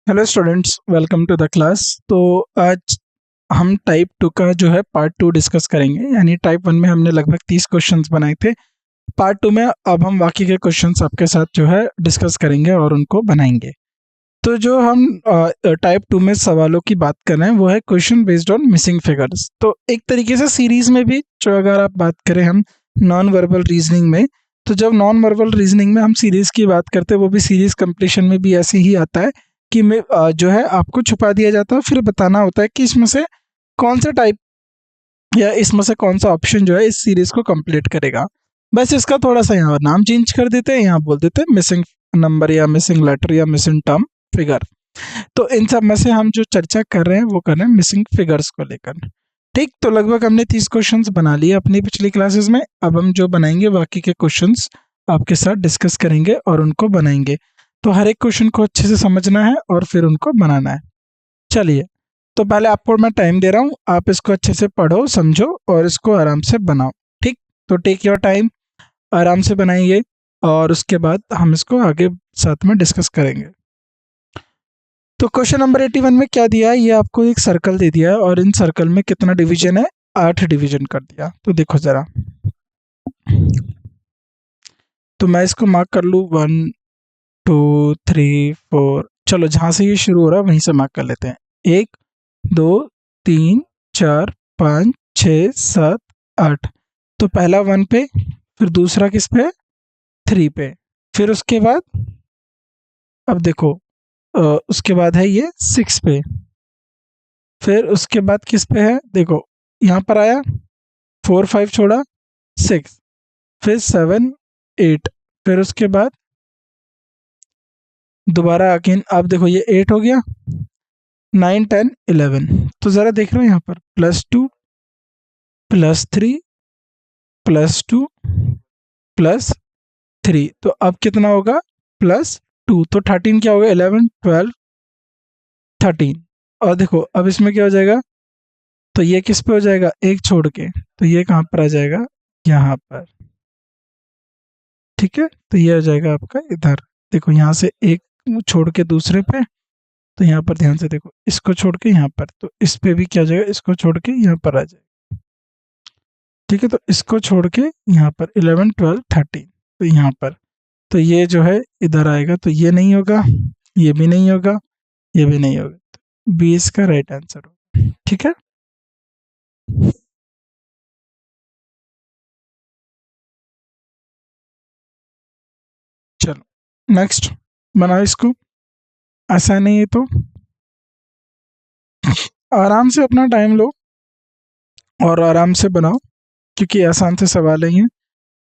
Hello students, welcome to the class. तो आज हम टाइप 2 का जो है पार्ट 2 डिस्कस करेंगे। यानी टाइप 1 में हमने लगभग 30 क्वेश्चंस बनाए थे। पार्ट 2 में अब हम बाकी के क्वेश्चंस आपके साथ जो है डिस्कस करेंगे और उनको बनाएंगे। तो जो हम टाइप 2 में सवालों की बात कर रहे हैं वो है question based on missing figures. तो एक तरीके से सीरीज में भी जो अगर आप बात करें हम नॉन वर्बल रीजनिंग में, तो जब नॉन वर्बल रीजनिंग में हम सीरीज की बात करते हैं वो भी सीरीज कंप्लीशन में भी ऐसे ही आता है कि जो है आपको छुपा दिया जाता है, फिर बताना होता है कि इसमें से कौन सा टाइप या इसमें से कौन सा ऑप्शन जो है इस सीरीज को कंप्लीट करेगा। बस इसका थोड़ा सा यहाँ नाम चेंज कर देते हैं, यहाँ बोल देते हैं मिसिंग नंबर या मिसिंग लेटर या मिसिंग टर्म फिगर। तो इन सब में से हम जो चर्चा कर रहे हैं वो कर रहे हैं मिसिंग फिगर्स को लेकर। ठीक, तो लगभग हमने 30 क्वेश्चंस बना लिए अपनी पिछली क्लासेस में। अब हम जो बनाएंगे बाकी के क्वेश्चंस आपके साथ डिस्कस करेंगे और उनको बनाएंगे। तो हर एक क्वेश्चन को अच्छे से समझना है और फिर उनको बनाना है। चलिए, तो पहले आपको मैं टाइम दे रहा हूँ, आप इसको अच्छे से पढ़ो, समझो और इसको आराम से बनाओ। ठीक, तो टेक योर टाइम, आराम से बनाइए और उसके बाद हम इसको आगे साथ में डिस्कस करेंगे। तो क्वेश्चन नंबर 81 में क्या दिया है, ये आपको एक सर्कल दे दिया है और इन सर्कल में कितना डिवीजन है, 8 डिवीजन कर दिया। तो देखो जरा, तो मैं इसको मार्क कर लूँ 1 2 3 4। चलो, जहाँ से ये शुरू हो रहा है वहीं से मार्क कर लेते हैं। 1 2 3 4 5 6 7 8। तो पहला 1 पे, फिर दूसरा किस पे, 3 पे, फिर उसके बाद अब देखो उसके बाद है ये 6 पे, फिर उसके बाद किस पे है, देखो यहाँ पर आया 4 5 छोड़ा 6, फिर 7 8, फिर उसके बाद दोबारा अगेन, अब देखो ये 8 हो गया, 9 10 11। तो ज़रा देख रहे हो यहाँ पर +2 +3 +2 +3, तो अब कितना होगा +2। तो 13 क्या होगा, 11 12 13। और देखो अब इसमें क्या हो जाएगा, तो ये किस पे हो जाएगा, एक छोड़ के, तो ये कहाँ पर आ जाएगा, यहाँ पर। ठीक है, तो ये हो जाएगा आपका इधर। देखो यहाँ से एक छोड़ के दूसरे पे, तो यहाँ पर ध्यान से देखो, इसको छोड़ के यहाँ पर, तो इस पे भी क्या हो जाएगा, इसको छोड़ के यहाँ पर आ जाएगा। ठीक है, तो इसको छोड़ के यहाँ पर 11 12 13, तो यहाँ पर, तो ये जो है इधर आएगा, तो ये नहीं होगा, ये भी नहीं होगा, ये भी नहीं होगा। तो बी इसका राइट आंसर होगा। ठीक है, चलो नेक्स्ट बनाओ इसको। ऐसा नहीं है तो आराम से अपना टाइम लो और आराम से बनाओ, क्योंकि आसान से सवाल ही हैं,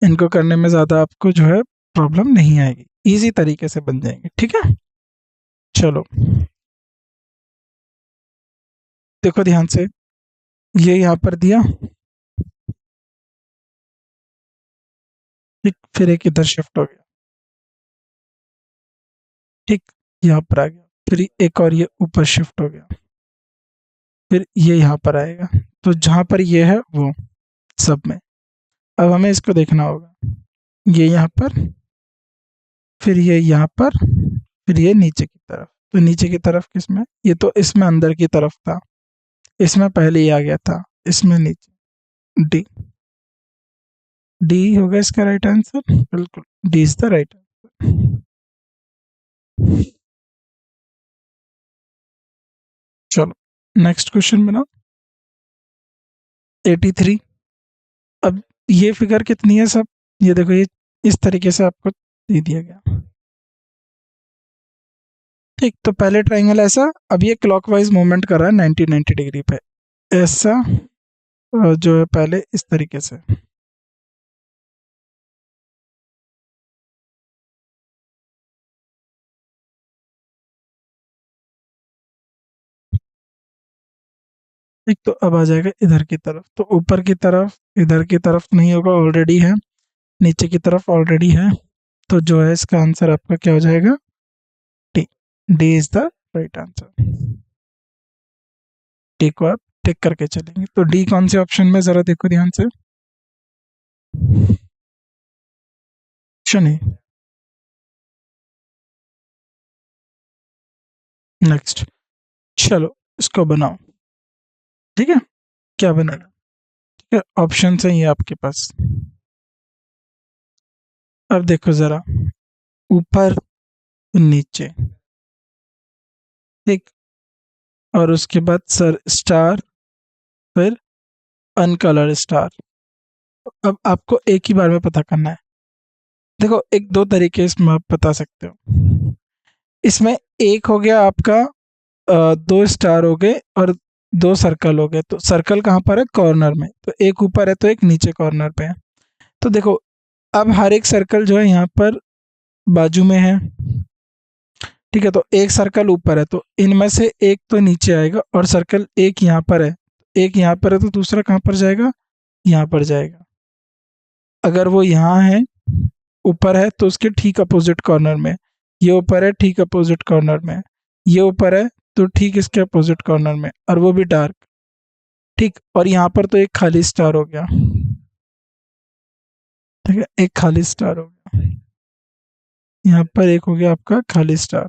इनको करने में ज़्यादा आपको जो है प्रॉब्लम नहीं आएगी, इजी तरीके से बन जाएंगे। ठीक है, चलो देखो ध्यान से, ये यहाँ पर दिया, ठीक, फिर एक इधर शिफ्ट हो गया, ठीक, यहाँ पर आ गया, फिर एक और ये ऊपर शिफ्ट हो गया, फिर ये यहाँ पर आएगा। तो जहाँ पर ये है वो सब में, अब हमें इसको देखना होगा, ये यहाँ पर, फिर ये यहाँ पर, फिर ये नीचे की तरफ। तो नीचे की तरफ किसमें, ये तो इसमें अंदर की तरफ था, इसमें पहले ही आ गया था, इसमें नीचे डी। डी होगा इसका राइट आंसर, बिल्कुल D is the right answer. चलो नेक्स्ट क्वेश्चन बनाओ। 83। अब ये फिगर कितनी है सब, ये देखो, ये इस तरीके से आपको दे दिया गया। ठीक, तो पहले ट्राइंगल ऐसा, अब ये क्लॉकवाइज मूवमेंट कर रहा है 90 डिग्री पे, ऐसा जो है पहले इस तरीके से। ठीक, तो अब आ जाएगा इधर की तरफ, तो ऊपर की तरफ इधर की तरफ नहीं होगा, ऑलरेडी है, नीचे की तरफ ऑलरेडी है। तो जो है इसका आंसर आपका क्या हो जाएगा, D. D is the right answer. D को आप टिक करके चलेंगे, तो डी कौन से ऑप्शन में, जरा देखो ध्यान से। ऑप्शन ए, नेक्स्ट, चलो इसको बनाओ। ठीक है, क्या बनेगा? ठीक है, ऑप्शन है ये आपके पास। अब देखो जरा, ऊपर नीचे, ठीक, और उसके बाद सर स्टार, फिर अनकलर्ड स्टार। अब आपको एक ही बार में पता करना है। देखो, एक दो तरीके इसमें आप बता सकते हो। इसमें एक हो गया आपका, दो स्टार हो गए और दो सर्कल हो गए। तो सर्कल कहाँ पर है? कॉर्नर में। तो एक ऊपर है तो एक नीचे कॉर्नर पे है। तो देखो, अब हर एक सर्कल जो है यहाँ पर बाजू में है। ठीक है, तो एक सर्कल ऊपर है तो इनमें से एक तो नीचे आएगा, और सर्कल एक यहाँ पर है, एक यहाँ पर है तो दूसरा कहाँ पर जाएगा? यहाँ पर जाएगा। अगर वो यहाँ है, ऊपर है, तो उसके ठीक अपोजिट कॉर्नर में। ये ऊपर है, ठीक अपोजिट कॉर्नर में। ये ऊपर है तो ठीक इसके अपोजिट कॉर्नर में, और वो भी डार्क। ठीक, और यहाँ पर तो एक खाली स्टार हो गया। ठीक है, एक खाली स्टार हो गया। यहाँ पर एक हो गया आपका खाली स्टार।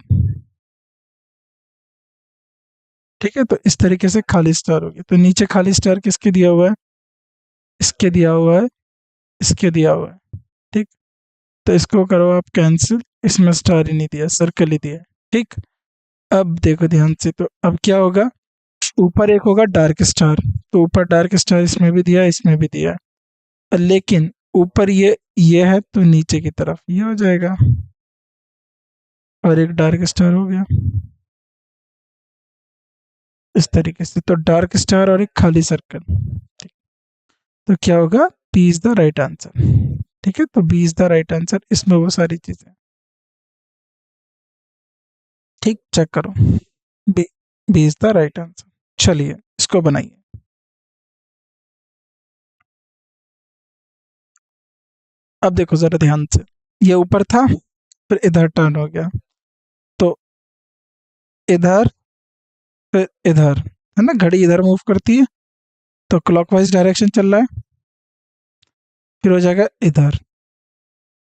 ठीक है, तो इस तरीके से खाली स्टार हो गया। तो नीचे खाली स्टार किसके दिया हुआ है? इसके दिया हुआ है, इसके दिया हुआ है। ठीक, तो इसको करो आप कैंसिल, इसमें स्टार ही नहीं दिया, सर्कल ही दिया है। ठीक, अब देखो ध्यान से, तो अब क्या होगा? ऊपर एक होगा डार्क स्टार, तो ऊपर डार्क स्टार इसमें भी दिया है, इसमें भी दिया है। लेकिन ऊपर ये है तो नीचे की तरफ ये हो जाएगा, और एक डार्क स्टार हो गया इस तरीके से। तो डार्क स्टार और एक खाली सर्कल। ठीक, तो क्या होगा? B is the right answer. ठीक है, तो B is the right answer, इसमें वो सारी चीजें। ठीक, चेक करो, B, B is the right answer. चलिए इसको बनाइए। अब देखो जरा ध्यान से, ये ऊपर था, फिर इधर टर्न हो गया, तो इधर, फिर इधर, है ना? घड़ी इधर मूव करती है तो क्लॉकवाइज डायरेक्शन चल रहा है, फिर हो जाएगा इधर,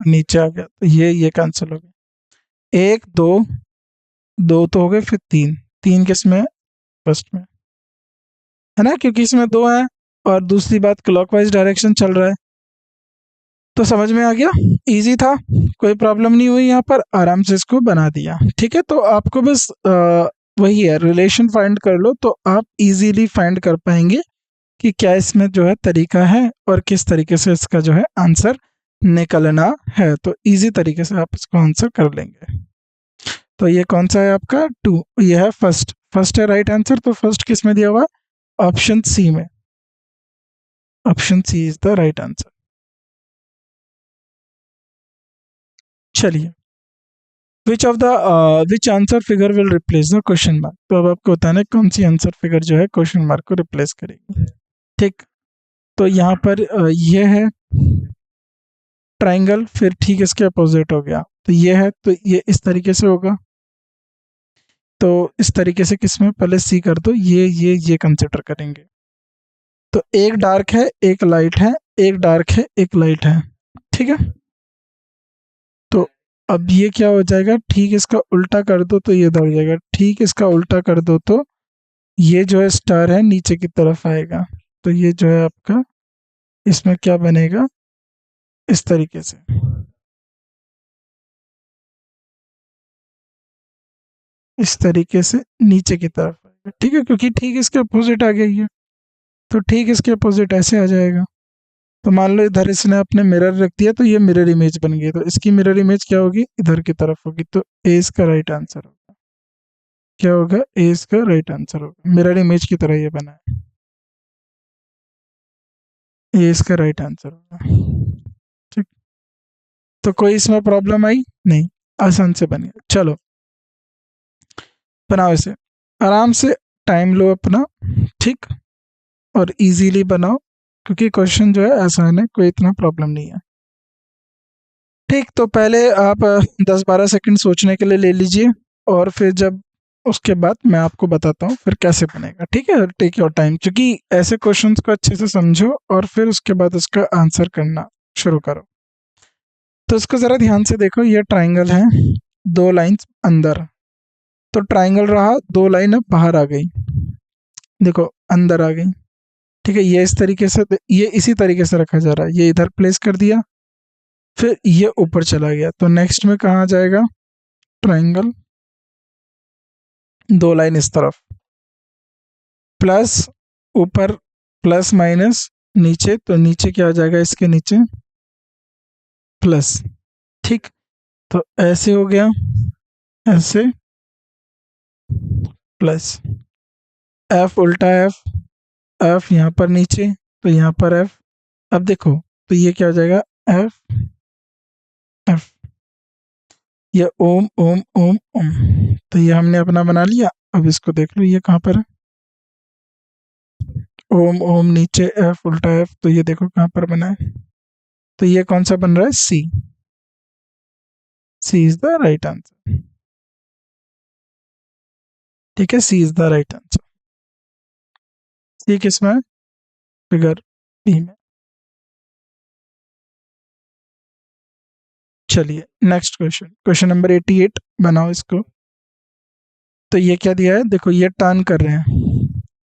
नीचे आ गया, तो ये कैंसिल हो गया। एक दो, दो तो हो गए, फिर तीन, तीन किस में है? फर्स्ट में, है ना? क्योंकि इसमें दो है, और दूसरी बात क्लॉकवाइज डायरेक्शन चल रहा है। तो समझ में आ गया, इजी था, कोई प्रॉब्लम नहीं हुई यहाँ पर, आराम से इसको बना दिया। ठीक है, तो आपको बस वही है, रिलेशन फाइंड कर लो तो आप इजीली फाइंड कर पाएंगे कि क्या इसमें जो है तरीका है, और किस तरीके से इसका जो है आंसर निकलना है। तो इजी तरीके से आप इसको आंसर कर लेंगे। तो ये कौन सा है आपका? टू, ये है फर्स्ट, फर्स्ट है राइट आंसर। तो फर्स्ट किस में दिया हुआ है? ऑप्शन सी में, option C is the right answer. चलिए, which of the which answer figure will replace the question mark. तो अब आपको बताना है कौन सी आंसर फिगर जो है क्वेश्चन मार्क को रिप्लेस करेगी। ठीक, तो यहाँ पर ये है ट्राइंगल, फिर ठीक इसके अपोजिट हो गया, तो ये है, तो ये इस तरीके से होगा। तो इस तरीके से किसमें? पहले सी कर दो, ये कंसिडर करेंगे। तो एक डार्क है, एक लाइट है, एक डार्क है, एक लाइट है। ठीक है, तो अब ये क्या हो जाएगा? ठीक इसका उल्टा कर दो तो ये दौड़ जाएगा, ठीक इसका उल्टा कर दो तो ये जो है स्टार है नीचे की तरफ आएगा। तो ये जो है आपका, इसमें क्या बनेगा? इस तरीके से, इस तरीके से नीचे की तरफ आएगा। ठीक है, क्योंकि ठीक इसके अपोजिट आ गई है, तो ठीक इसके अपोजिट ऐसे आ जाएगा। तो मान लो इधर इसने अपने मिरर रख दिया, तो ये मिरर इमेज बन गई, तो इसकी मिरर इमेज क्या होगी? इधर की तरफ होगी। तो ए इसका राइट आंसर होगा। क्या होगा? ए इसका राइट आंसर होगा, मिरर इमेज की तरह ये बना है, ये इसका राइट आंसर होगा। ठीक, तो कोई इसमें प्रॉब्लम आई नहीं, आसान से बन गया। चलो बनाओ इसे, आराम से टाइम लो अपना। ठीक, और इजीली बनाओ, क्योंकि क्वेश्चन जो है आसान है, कोई इतना प्रॉब्लम नहीं है। ठीक, तो पहले आप 10-12 सेकंड सोचने के लिए ले लीजिए, और फिर जब उसके बाद मैं आपको बताता हूँ फिर कैसे बनेगा। ठीक है, टेक योर टाइम, क्योंकि ऐसे क्वेश्चंस को अच्छे से समझो और फिर उसके बाद उसका आंसर करना शुरू करो। तो इसको ज़रा ध्यान से देखो, ये ट्राइंगल है, दो लाइंस अंदर। तो ट्राइंगल रहा, दो लाइन अब बाहर आ गई, देखो अंदर आ गई। ठीक है, ये इस तरीके से, ये इसी तरीके से रखा जा रहा है, ये इधर प्लेस कर दिया, फिर ये ऊपर चला गया, तो नेक्स्ट में कहाँ जाएगा, ट्राइंगल, दो लाइन इस तरफ, प्लस ऊपर, प्लस माइनस नीचे, तो नीचे क्या आ जाएगा, इसके नीचे प्लस। ठीक, तो ऐसे हो गया, ऐसे प्लस, एफ उल्टा एफ, एफ यहाँ पर नीचे, तो यहाँ पर एफ। अब देखो, तो ये क्या हो जाएगा, एफ एफ, ये ओम ओम ओम ओम, तो ये हमने अपना बना लिया। अब इसको देख लो, ये कहाँ पर है, ओम ओम नीचे एफ उल्टा एफ, तो ये देखो कहाँ पर बना है, तो ये कौन सा बन रहा है, सी, सी इज द राइट आंसर। ठीक है, सी इज द राइट आंसर। सी किस में है, फिगर बी में। चलिए नेक्स्ट क्वेश्चन, क्वेश्चन नंबर 88 बनाओ इसको। तो ये क्या दिया है, देखो ये टर्न कर रहे हैं,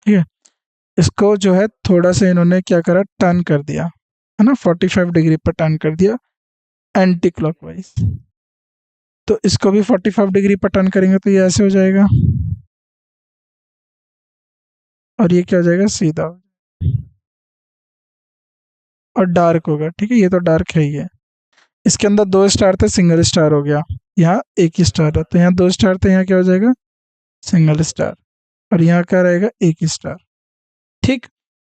ठीक है, इसको जो है थोड़ा सा इन्होंने क्या करा, टर्न कर दिया है ना, 45 डिग्री पर टर्न कर दिया एंटी क्लॉकवाइज। तो इसको भी 45 डिग्री पर टर्न करेंगे, तो ये ऐसे हो जाएगा, और ये क्या हो जाएगा, सीधा, और डार्क होगा। ठीक है, ये तो डार्क है ही है। इसके अंदर दो स्टार थे, सिंगल स्टार हो गया, यहाँ एक ही स्टार है, तो यहाँ दो स्टार थे, यहाँ क्या हो जाएगा, सिंगल स्टार, और यहाँ क्या रहेगा, एक ही स्टार। ठीक,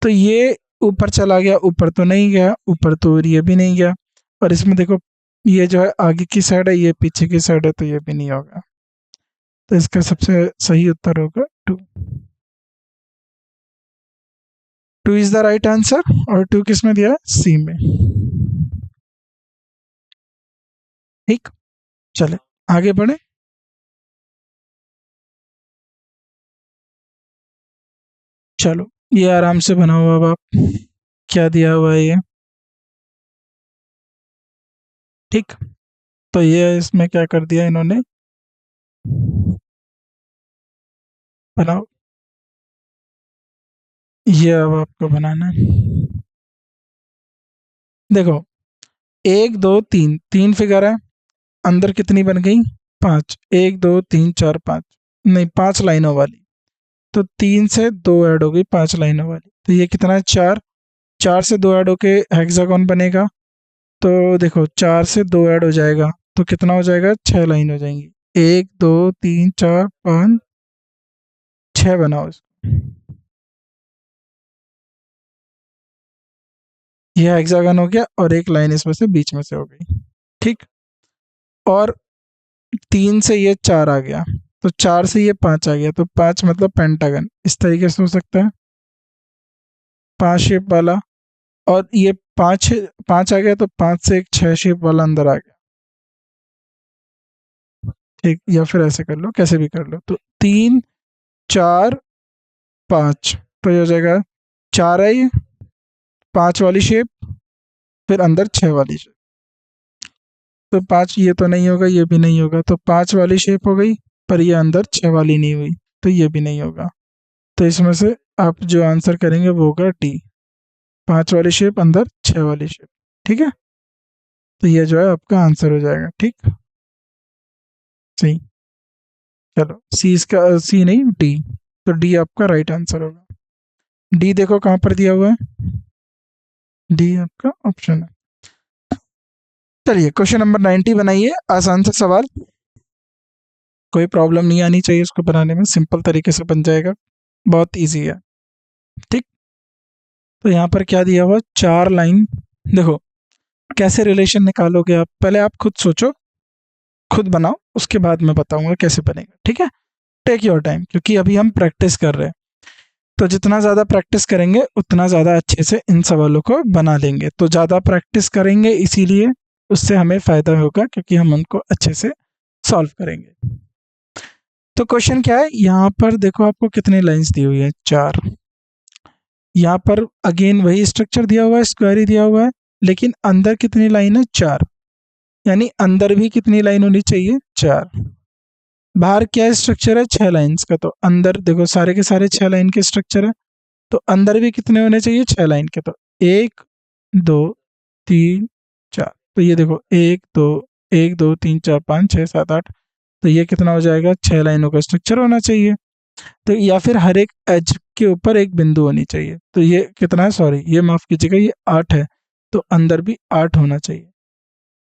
तो ये ऊपर चला गया, ऊपर तो नहीं गया, ऊपर तो ये भी नहीं गया, और इसमें देखो ये जो है आगे की साइड है, ये पीछे की साइड है, तो ये भी नहीं होगा, तो इसका सबसे सही उत्तर होगा 2। 2 इज द राइट आंसर, और 2 किस में दिया है, सी में। ठीक, चले आगे बढ़े। चलो ये आराम से बना हुआ, अब आप क्या दिया हुआ है ये। ठीक, तो ये इसमें क्या कर दिया इन्होंने, बनाओ, ये अब आपको बनाना है। देखो, एक दो तीन, तीन फिगर है, अंदर कितनी बन गई, पांच, एक दो तीन चार पांच, नहीं पांच लाइनों वाली, तो तीन से दो ऐड हो गई, पांच लाइनों वाली, तो ये कितना है, चार, चार से दो ऐड होके हेक्सागोन बनेगा, तो देखो चार से दो ऐड हो जाएगा, तो कितना हो जाएगा, छह लाइन हो जाएंगी, एक दो तीन चार पाँच छह, बनाओ इसको। ये हेक्सागन हो गया, और एक लाइन इसमें से बीच में से हो गई। ठीक, और तीन से ये चार आ गया, तो चार से ये पांच आ गया, तो पांच मतलब पेंटागन, इस तरीके से हो सकता है, पांच शेप वाला, और ये पांच, पांच आ गया, तो पांच से एक छह शेप वाला अंदर आ गया। ठीक, या फिर ऐसे कर लो, कैसे भी कर लो, तो तीन चार पाँच, तो ये हो जाएगा, चार है ये, पाँच वाली शेप, फिर अंदर छः वाली शेप, तो पाँच ये तो नहीं होगा, ये भी नहीं होगा, तो पाँच वाली शेप हो गई, पर ये अंदर छः वाली नहीं हुई, तो ये भी नहीं होगा, तो इसमें से आप जो आंसर करेंगे वो होगा डी, पाँच वाली शेप अंदर छः वाली शेप। ठीक है, तो ये जो है आपका आंसर हो जाएगा। ठीक, सही, चलो सी, इसका सी नहीं डी, तो डी आपका राइट आंसर होगा। डी देखो कहाँ पर दिया हुआ है, डी आपका ऑप्शन है। चलिए क्वेश्चन नंबर 90 बनाइए, आसान सा सवाल, कोई प्रॉब्लम नहीं आनी चाहिए इसको बनाने में, सिंपल तरीके से बन जाएगा, बहुत इजी है। ठीक, तो यहाँ पर क्या दिया हुआ, चार लाइन, देखो कैसे रिलेशन निकालोगे आप, पहले आप खुद सोचो, खुद बनाओ, उसके बाद मैं बताऊंगा कैसे बनेगा। ठीक है, टेक योर टाइम, क्योंकि अभी हम प्रैक्टिस कर रहे हैं, तो जितना ज़्यादा प्रैक्टिस करेंगे उतना ज़्यादा अच्छे से इन सवालों को बना लेंगे, तो ज़्यादा प्रैक्टिस करेंगे, इसीलिए उससे हमें फ़ायदा होगा, क्योंकि हम उनको अच्छे से सॉल्व करेंगे। तो क्वेश्चन क्या है, यहाँ पर देखो आपको कितनी लाइंस दी हुई है, चार, यहाँ पर अगेन वही स्ट्रक्चर दिया हुआ है, स्क्वायर ही दिया हुआ है, लेकिन अंदर कितनी लाइन है, चार, यानी अंदर भी कितनी लाइन होनी चाहिए, चार, बाहर क्या स्ट्रक्चर है, 6 लाइन्स का, तो अंदर देखो सारे के सारे 6 लाइन के स्ट्रक्चर है, तो अंदर भी कितने होने चाहिए, 6 लाइन के, तो 1 2 3 4, तो ये देखो 1 2 1 2 3 4 5 6 7 8, तो ये कितना हो जाएगा, 6 लाइनों का स्ट्रक्चर होना चाहिए। तो या फिर हर एक एज के ऊपर एक बिंदु होनी चाहिए, तो ये कितना है, सॉरी ये माफ कीजिएगा, ये 8 है, तो अंदर भी 8 होना चाहिए।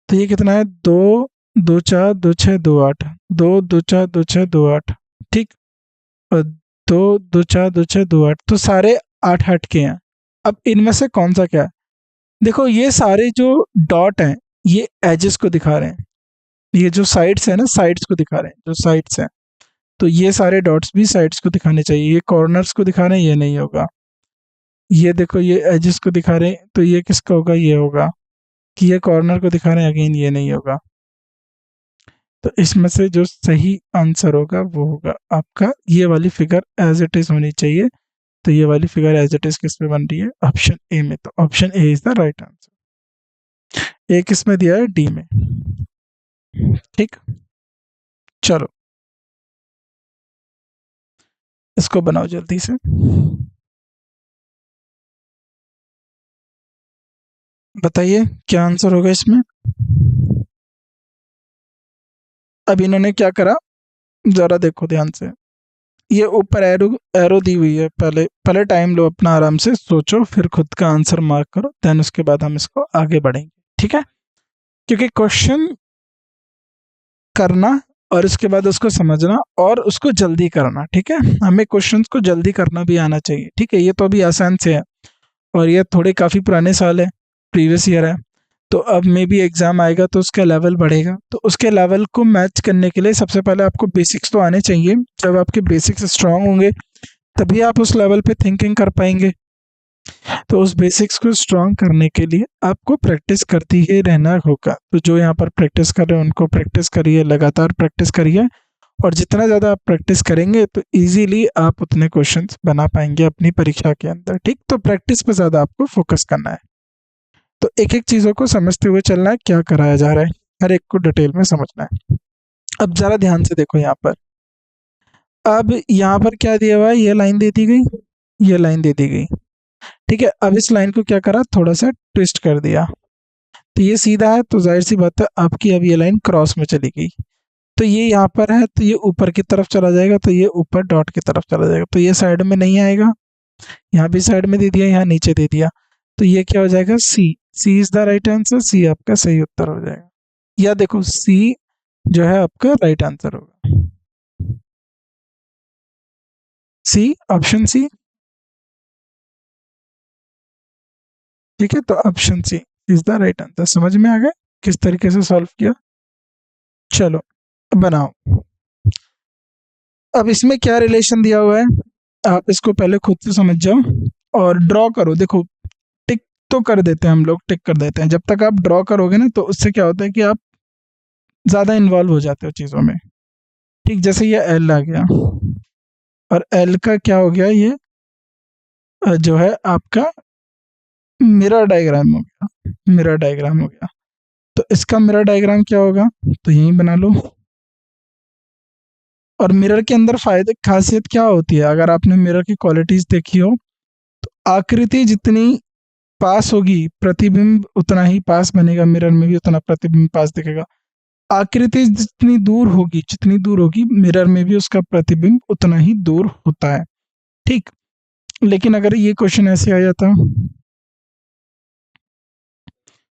तो ये कितना है, 2 2 4 2 6 2 8, 2 2 4 2 6 2 8, ठीक। और 2 2 4 2 6 2 8, तो सारे 8 8 के हैं। अब इनमें से कौन सा क्या है, देखो ये सारे जो डॉट हैं ये एजेस को दिखा रहे हैं, ये जो साइड्स है ना, साइड्स को दिखा रहे हैं, जो साइड्स हैं, तो ये सारे डॉट्स भी साइड्स को दिखाने चाहिए, ये कॉर्नर्स को दिखा रहे हैं, ये नहीं होगा। ये देखो ये एजेस को दिखा रहे हैं, तो ये किसका होगा, ये होगा। कि ये कॉर्नर को दिखा रहे हैं, अगेन ये नहीं होगा। तो इसमें से जो सही आंसर होगा वो होगा आपका ये वाली फिगर एज इट इज होनी चाहिए। तो ये वाली फिगर एज इट इज किस में बन रही है, ऑप्शन ए में, तो option A is the right answer. A किस में दिया है, डी में, ठीक। चलो इसको बनाओ जल्दी से, बताइए क्या आंसर होगा इसमें। अब इन्होंने क्या करा, जरा देखो ध्यान से, ये ऊपर एरो एरो दी हुई है, पहले पहले टाइम लो अपना, आराम से सोचो, फिर खुद का आंसर मार्क करो, देन उसके बाद हम इसको आगे बढ़ेंगे, ठीक है। क्योंकि क्वेश्चन करना और उसके बाद उसको समझना और उसको जल्दी करना, ठीक है, हमें क्वेश्चंस को जल्दी करना भी आना चाहिए, ठीक है। ये तो अभी आसान से है और ये थोड़े काफ़ी पुराने साल है, प्रीवियस ईयर है, तो अब मे भी एग्ज़ाम आएगा तो उसका लेवल बढ़ेगा, तो उसके लेवल को मैच करने के लिए सबसे पहले आपको बेसिक्स तो आने चाहिए। जब आपके बेसिक्स स्ट्रांग होंगे तभी आप उस लेवल पे थिंकिंग कर पाएंगे। तो उस बेसिक्स को स्ट्रांग करने के लिए आपको प्रैक्टिस करती ही रहना होगा। तो जो यहाँ पर प्रैक्टिस कर रहे हैं उनको प्रैक्टिस करिए, लगातार प्रैक्टिस करिए, और जितना ज़्यादा आप प्रैक्टिस करेंगे तो इजीली आप उतने क्वेश्चंस बना पाएंगे अपनी परीक्षा के अंदर, ठीक। तो प्रैक्टिस पे ज़्यादा आपको फोकस करना है। तो एक एक चीज़ों को समझते हुए चलना है, क्या कराया जा रहा है हर एक को डिटेल में समझना है। अब ज़रा ध्यान से देखो यहाँ पर, अब यहाँ पर क्या दिया हुआ है, ये लाइन दे दी गई, ये लाइन दे दी गई, ठीक है। अब इस लाइन को क्या करा, थोड़ा सा ट्विस्ट कर दिया, तो ये सीधा है, तो जाहिर सी बात है आपकी अब ये लाइन क्रॉस में चली गई, तो ये यहाँ पर है तो ये ऊपर की तरफ चला जाएगा, तो ये ऊपर डॉट की तरफ चला जाएगा, तो ये साइड में नहीं आएगा, यहाँ भी साइड में दे दिया, यहाँ नीचे दे दिया, तो ये क्या हो जाएगा, सी। सी इज द राइट आंसर, सी आपका सही उत्तर हो जाएगा। या देखो सी जो है आपका राइट आंसर होगा, सी, ऑप्शन सी, ठीक है। तो option C is the right answer. समझ में आ गया किस तरीके से सॉल्व किया। चलो बनाओ। अब इसमें क्या रिलेशन दिया हुआ है, आप इसको पहले खुद से समझ जाओ और ड्रॉ करो। देखो टिक तो कर देते हैं हम लोग, टिक कर देते हैं, जब तक आप ड्रॉ करोगे ना तो उससे क्या होता है कि आप ज़्यादा इन्वॉल्व हो जाते हो चीज़ों में, ठीक। जैसे ये एल आ गया और एल का क्या हो गया, ये जो है आपका मिरर डायग्राम हो गया, मिरर डायग्राम हो गया। तो इसका मिरर डायग्राम क्या होगा, तो यहीं बना लो। और मिरर के अंदर फायदे खासियत क्या होती है, अगर आपने मिरर की क्वालिटीज़ देखी हो, आकृति जितनी पास होगी प्रतिबिंब उतना ही पास बनेगा, मिरर में भी उतना प्रतिबिंब पास दिखेगा। आकृति जितनी दूर होगी मिरर में भी उसका प्रतिबिंब उतना ही दूर होता है, ठीक। लेकिन अगर ये क्वेश्चन ऐसे आ जाता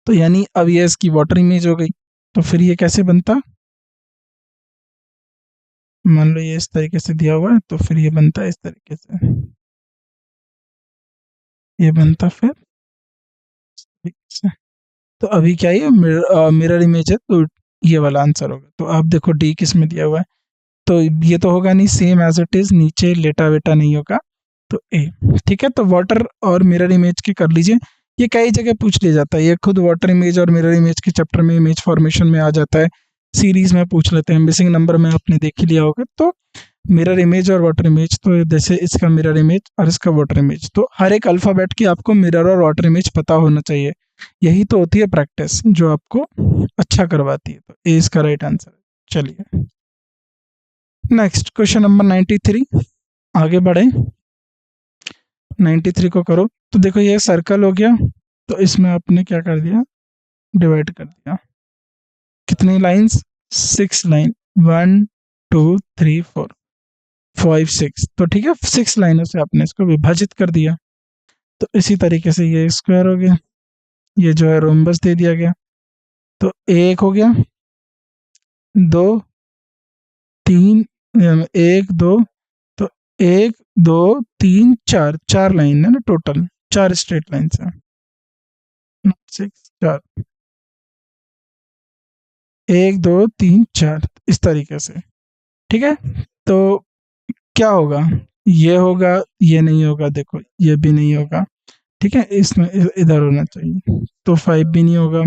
तो यानी अब ये इसकी वाटर इमेज हो गई, तो फिर ये कैसे बनता, मान लो ये इस तरीके से दिया हुआ है तो फिर ये बनता है इस तरीके से, ये बनता फिर ठीक से। तो अभी क्या ये मिरर इमेज है, तो ये वाला आंसर होगा। तो आप देखो डी किस में दिया हुआ है, तो ये तो होगा नहीं, सेम एज इट इज, नीचे लेटा वेटा नहीं होगा, तो ए, ठीक है। तो वाटर और मिरर इमेज की कर लीजिए, ये कई जगह पूछ लिया जाता है, ये खुद वाटर इमेज और मिरर इमेज के चैप्टर में इमेज फॉर्मेशन में आ जाता है, सीरीज में पूछ लेते हैं, मिसिंग नंबर में आपने देख ही लिया होगा। तो मिरर इमेज और वाटर इमेज, तो जैसे इसका मिरर इमेज और इसका वाटर इमेज, तो हर एक अल्फ़ाबेट की आपको मिरर और वाटर इमेज पता होना चाहिए, यही तो होती है प्रैक्टिस जो आपको अच्छा करवाती है। तो ए इसका राइट आंसर है। चलिए नेक्स्ट क्वेश्चन नंबर 93, आगे बढ़े। 93 को करो तो देखो ये सर्कल हो गया, तो इसमें आपने क्या कर दिया, डिवाइड कर दिया। कितनी लाइंस, 6 लाइन, 1 2 3 4 5 6, तो ठीक है 6 लाइनों से आपने इसको विभाजित कर दिया। तो इसी तरीके से ये स्क्वायर हो गया, ये जो है रोम्बस दे दिया गया। तो एक हो गया, दो, तीन, एक दो, तो एक दो तीन चार, चार लाइन है ना टोटल, चार स्ट्रेट लाइन है, 6 4, एक दो तीन चार, इस तरीके से। ठीक है, तो क्या होगा, ये होगा, ये नहीं होगा, देखो ये भी नहीं होगा। ठीक है, इसमें इधर होना चाहिए, तो 5 भी नहीं होगा,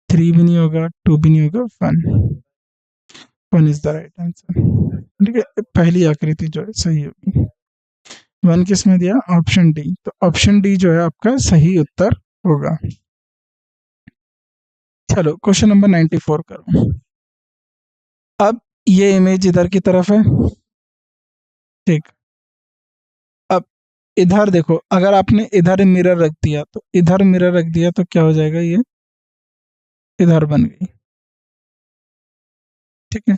3 भी नहीं होगा, 2 भी नहीं होगा, 1, 1 इज द राइट आंसर। ठीक है, पहली आकृति जो है सही होगी। 1 किस में दिया, ऑप्शन डी, तो ऑप्शन डी जो है आपका सही उत्तर होगा। चलो क्वेश्चन नंबर 94 करो। अब ये इमेज इधर की तरफ है, ठीक। अब इधर देखो, अगर आपने इधर मिरर रख दिया, तो इधर मिरर रख दिया तो क्या हो जाएगा, ये इधर बन गई। ठीक है,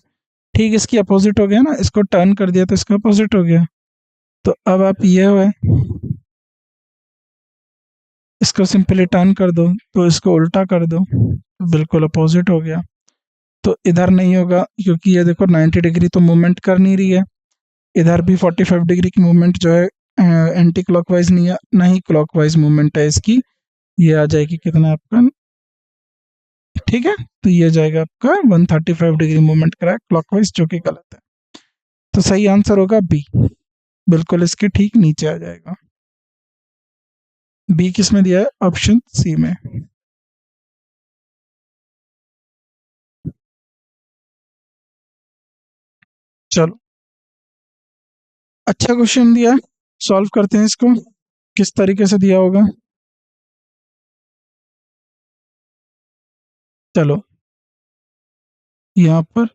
ठीक इसकी अपोजिट हो गया ना, इसको टर्न कर दिया तो इसका अपोजिट हो गया। तो अब आप ये हुए, इसको सिंपली टर्न कर दो, तो इसको उल्टा कर दो, तो बिल्कुल अपोजिट हो गया। तो इधर नहीं होगा, क्योंकि ये देखो 90 डिग्री तो मूवमेंट कर नहीं रही है। इधर भी 45 डिग्री की मूवमेंट जो है एंटी क्लॉकवाइज नहीं है, ना ही क्लॉकवाइज मूवमेंट है इसकी। ये आ जाएगी कितना आपका, ठीक है, तो ये जाएगा आपका 135 डिग्री मूवमेंट करा क्लॉकवाइज, जो कि गलत है। तो सही आंसर होगा बी, बिल्कुल इसके ठीक नीचे आ जाएगा। बी किस में दिया है, ऑप्शन सी में। चलो, अच्छा क्वेश्चन दिया है, सॉल्व करते हैं इसको, किस तरीके से दिया होगा। चलो, यहाँ पर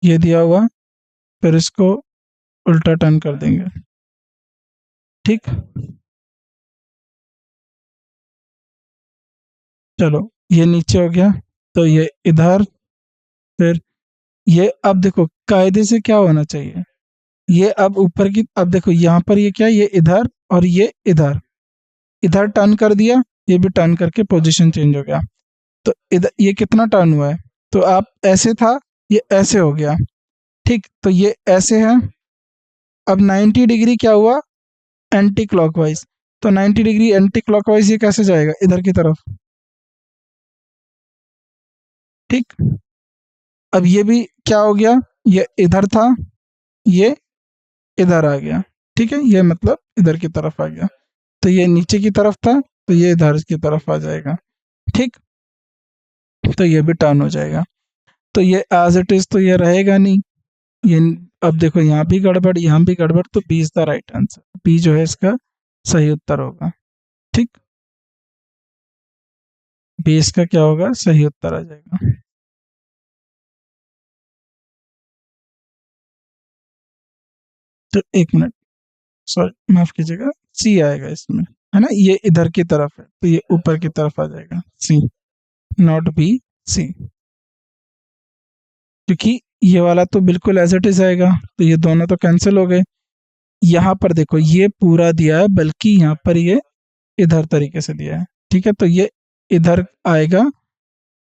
ये दिया हुआ, फिर इसको उल्टा टर्न कर देंगे, ठीक। चलो, ये नीचे हो गया, तो ये इधर, फिर ये, अब देखो कायदे से क्या होना चाहिए, ये अब ऊपर की, अब देखो यहाँ पर ये क्या, ये इधर और ये इधर, इधर टर्न कर दिया, ये भी टर्न करके पोजीशन चेंज हो गया। तो इधर ये कितना टर्न हुआ है, तो आप ऐसे था, ये ऐसे हो गया, ठीक, तो ये ऐसे है। अब 90 डिग्री क्या हुआ, एंटी क्लॉकवाइज, तो 90 डिग्री एंटी क्लॉकवाइज ये कैसे जाएगा, इधर की तरफ, ठीक। अब ये भी क्या हो गया, ये इधर था, ये इधर आ गया, ठीक है, ये मतलब इधर की तरफ आ गया। तो ये नीचे की तरफ था, तो ये इधर की तरफ आ जाएगा, ठीक। तो ये भी टर्न हो जाएगा। तो ये एज इट इज तो ये रहेगा नहीं, ये, अब देखो यहाँ भी गड़बड़, यहाँ भी गड़बड़, तो B is the right answer, B जो है इसका सही उत्तर होगा, ठीक। बी इसका क्या होगा, सही उत्तर आ जाएगा। तो एक मिनट, सॉरी माफ कीजिएगा, सी आएगा इसमें, है ना, ये इधर की तरफ है, तो ये ऊपर की तरफ आ जाएगा, सी, नॉट बी, सी। क्योंकि ये वाला तो बिल्कुल एज इट इज आएगा, तो ये दोनों तो कैंसिल हो गए। यहाँ पर देखो ये पूरा दिया है, बल्कि यहाँ पर ये इधर तरीके से दिया है, ठीक है, तो ये इधर आएगा,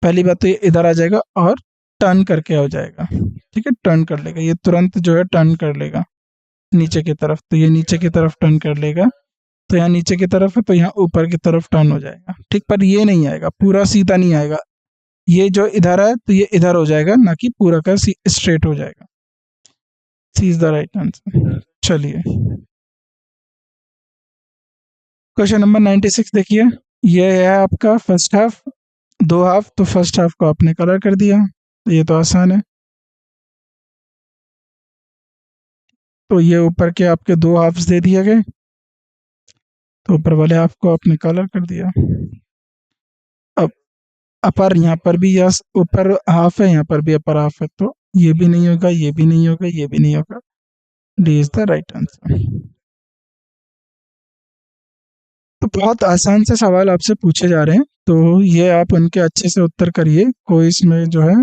पहली बात तो ये इधर आ जाएगा और टर्न करके हो जाएगा, ठीक है, टर्न कर लेगा, ये तुरंत जो है टर्न कर लेगा नीचे की तरफ, तो ये नीचे की तरफ टर्न कर लेगा। तो यहाँ नीचे की तरफ है, तो यहाँ ऊपर की तरफ टर्न हो जाएगा, ठीक, पर ये नहीं आएगा, पूरा सीधा नहीं आएगा, ये जो इधर है तो ये इधर हो जाएगा, ना कि पूरा का स्ट्रेट हो जाएगा। सी इज द राइट आंसर। चलिए, क्वेश्चन नंबर 96 देखिए, ये है आपका फर्स्ट हाफ, दो हाफ, तो फर्स्ट हाफ को आपने कलर कर दिया, ये तो आसान है। तो ये ऊपर के आपके दो हाफ्स दे दिए गए, तो ऊपर वाले हाफ को आपने कलर कर दिया। अब अपर यहाँ पर भी, यस ऊपर हाफ है, यहाँ पर भी अपर हाफ है, तो ये भी नहीं होगा, ये भी नहीं होगा, ये भी नहीं होगा। D is the right answer. तो बहुत आसान से सवाल आपसे पूछे जा रहे हैं, तो ये आप उनके अच्छे से उत्तर करिए, कोई इसमें जो है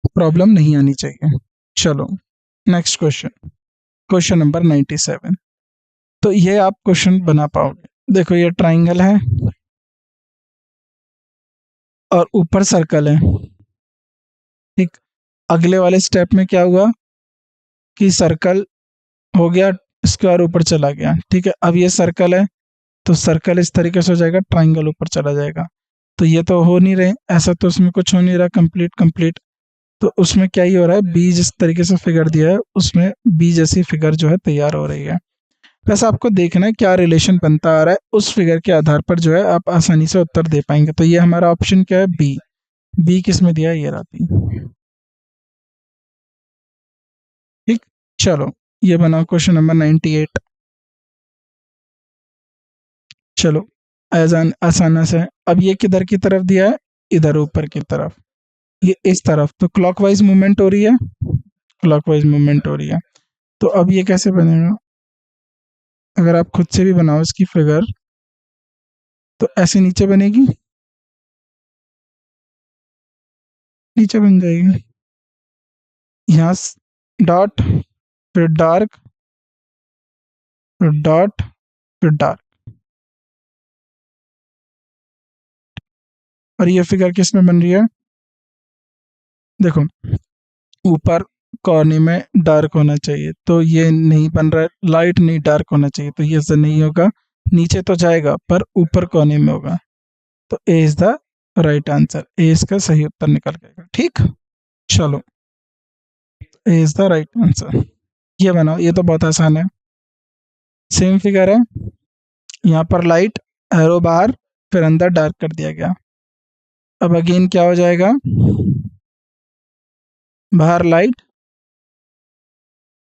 प्रॉब्लम नहीं आनी चाहिए। चलो नेक्स्ट क्वेश्चन, क्वेश्चन नंबर 97। तो ये आप क्वेश्चन बना पाओगे। देखो ये ट्राइंगल है और ऊपर सर्कल है। ठीक, अगले वाले स्टेप में क्या हुआ कि सर्कल हो गया, स्क्वायर ऊपर चला गया। ठीक है, अब ये सर्कल है तो सर्कल इस तरीके से हो जाएगा, ट्राइंगल ऊपर चला जाएगा। तो ये तो हो नहीं रहे, ऐसा तो उसमें कुछ हो नहीं रहा कंप्लीट कंप्लीट। तो उसमें क्या ही हो रहा है, बी जिस तरीके से फिगर दिया है उसमें बी जैसी फिगर जो है तैयार हो रही है। बस आपको देखना है क्या रिलेशन बनता आ रहा है, उस फिगर के आधार पर जो है आप आसानी से उत्तर दे पाएंगे। तो ये हमारा ऑप्शन क्या है, बी। बी किस में दिया है, ये रहा बी। ठीक, चलो ये बनाओ क्वेश्चन नंबर 98। चलो आसाना से। अब ये किधर की तरफ दिया है, इधर ऊपर की तरफ, ये इस तरफ। तो क्लॉकवाइज मूवमेंट हो रही है, क्लॉकवाइज मूवमेंट हो रही है। तो अब ये कैसे बनेगा, अगर आप खुद से भी बनाओ इसकी फिगर तो ऐसे नीचे बनेगी, नीचे बन जाएगी। यहाँ डॉट, फिर डार्क, फिर डॉट, फिर डार्क। और ये फिगर किस में बन रही है, देखो ऊपर कॉर्नर में डार्क होना चाहिए, तो ये नहीं बन रहा है, लाइट नहीं डार्क होना चाहिए, तो ये से नहीं होगा। नीचे तो जाएगा पर ऊपर कोने में होगा। तो ए इज द राइट आंसर, ए इसका सही उत्तर निकल गया। ठीक, चलो ए इज द राइट आंसर। ये बनाओ, ये तो बहुत आसान है। सेम फिगर है, यहाँ पर लाइट, एरो बाहर, फिर अंदर डार्क कर दिया गया। अब अगेन क्या हो जाएगा, बाहर लाइट,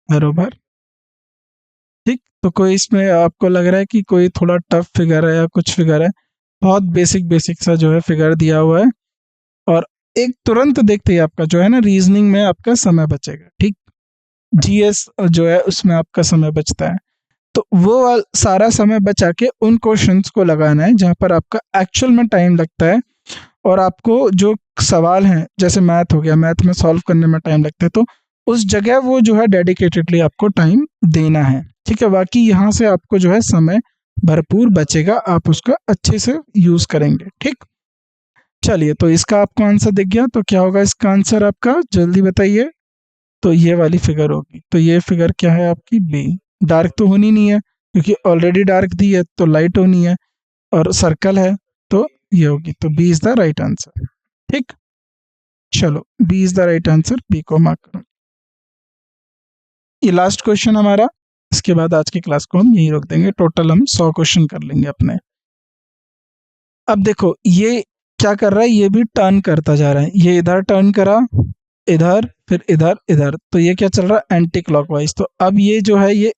एरो बाहर। ठीक, तो कोई इसमें आपको लग रहा है कि कोई थोड़ा टफ फिगर है या कुछ फिगर है, बहुत बेसिक बेसिक सा जो है फिगर दिया हुआ है। और एक तुरंत देखते ही आपका जो है ना रीजनिंग में आपका समय बचेगा। ठीक, जीएस जो है उसमें आपका समय बचता है, तो वो सारा समय बचा के उन क्वेश्चंस को लगाना है जहां पर आपका एक्चुअल में टाइम लगता है। और आपको जो सवाल हैं, जैसे मैथ हो गया, मैथ में सॉल्व करने में टाइम लगता है, तो उस जगह वो जो है डेडिकेटेडली आपको टाइम देना है। ठीक है, बाकी यहाँ से आपको जो है समय भरपूर बचेगा, आप उसका अच्छे से यूज करेंगे। ठीक, चलिए तो इसका आपको आंसर दिख गया, तो क्या होगा इसका आंसर आपका, जल्दी बताइए। तो ये वाली फिगर होगी, तो ये फिगर क्या है आपकी, बी। डार्क तो होनी नहीं है क्योंकि ऑलरेडी डार्क दी है, तो लाइट होनी है, और सर्कल है तो ये होगी। तो B is the right answer. ठीक, चलो B is the right answer, B को मार्क करो। ये लास्ट क्वेश्चन हमारा, इसके बाद आज की क्लास को हम यहीं रोक देंगे। टोटल हम 100 क्वेश्चन कर लेंगे अपने। अब देखो ये क्या कर रहा है, ये भी टर्न करता जा रहा है, ये इधर टर्न करा, इधर, फिर इधर, इधर। तो ये क्या चल रहा है, एंटी क्लॉकवाइज। तो अब ये जो है ये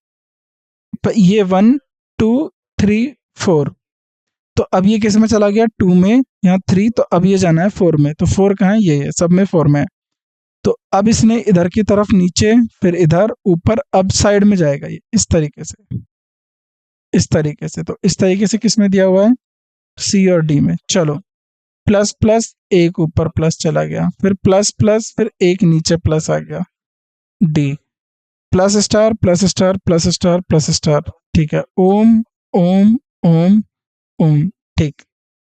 1 2 3 4, तो अब ये किस में चला गया, 2 में, यहाँ 3, तो अब ये जाना है 4 में। तो 4 कहाँ है, ये है, सब में 4 में है। तो अब इसने इधर की तरफ नीचे, फिर इधर ऊपर, अब साइड में जाएगा ये इस तरीके से, इस तरीके से। तो इस तरीके से किस में दिया हुआ है, सी और डी में। चलो प्लस प्लस, एक ऊपर प्लस चला गया, फिर प्लस प्लस, फिर एक नीचे प्लस आ गया, D. Plus star, plus star, plus star, plus star. ठीक है, ओम ओम ओम ओम। ठीक,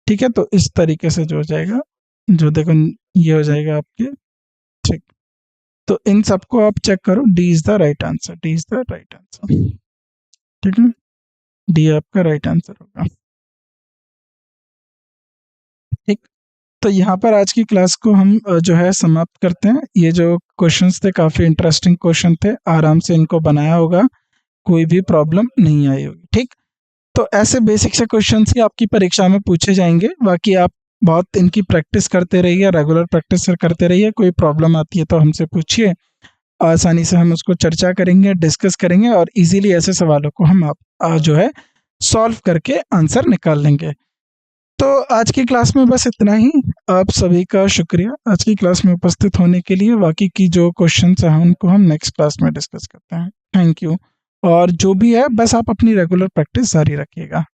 ठीक है, तो इस तरीके से जो हो जाएगा, जो देखो ये हो जाएगा आपके। ठीक, तो इन सबको आप चेक करो, D is the right answer, D is the right answer. ठीक है, डी आपका राइट आंसर होगा। ठीक, तो यहाँ पर आज की क्लास को हम जो है समाप्त करते हैं। ये जो क्वेश्चंस थे काफ़ी इंटरेस्टिंग क्वेश्चन थे, आराम से इनको बनाया होगा, कोई भी प्रॉब्लम नहीं आई होगी। ठीक, तो ऐसे बेसिक से क्वेश्चंस ही आपकी परीक्षा में पूछे जाएंगे। बाकी आप बहुत इनकी प्रैक्टिस करते रहिए, रेगुलर प्रैक्टिस करते रहिए। कोई प्रॉब्लम आती है तो हमसे पूछिए, आसानी से हम उसको चर्चा करेंगे, डिस्कस करेंगे, और इजीली ऐसे सवालों को हम आप जो है सॉल्व करके आंसर निकाल लेंगे। तो आज की क्लास में बस इतना ही। आप सभी का शुक्रिया आज की क्लास में उपस्थित होने के लिए। बाकी की जो क्वेश्चंस हैं उनको हम नेक्स्ट क्लास में डिस्कस करते हैं। Thank you. और जो भी है बस आप अपनी रेगुलर प्रैक्टिस जारी रखिएगा।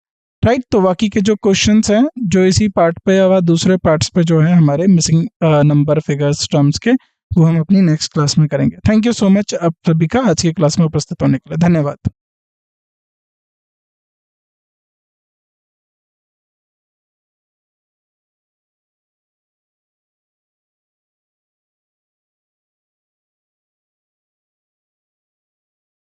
राइट, तो बाकी के जो क्वेश्चंस हैं जो इसी पार्ट पे या दूसरे पार्ट्स पे जो है हमारे मिसिंग नंबर फिगर्स टर्म्स के, वो हम अपनी नेक्स्ट क्लास में करेंगे। थैंक यू सो मच आप सभी का आज की क्लास में उपस्थित होने के लिए। धन्यवाद।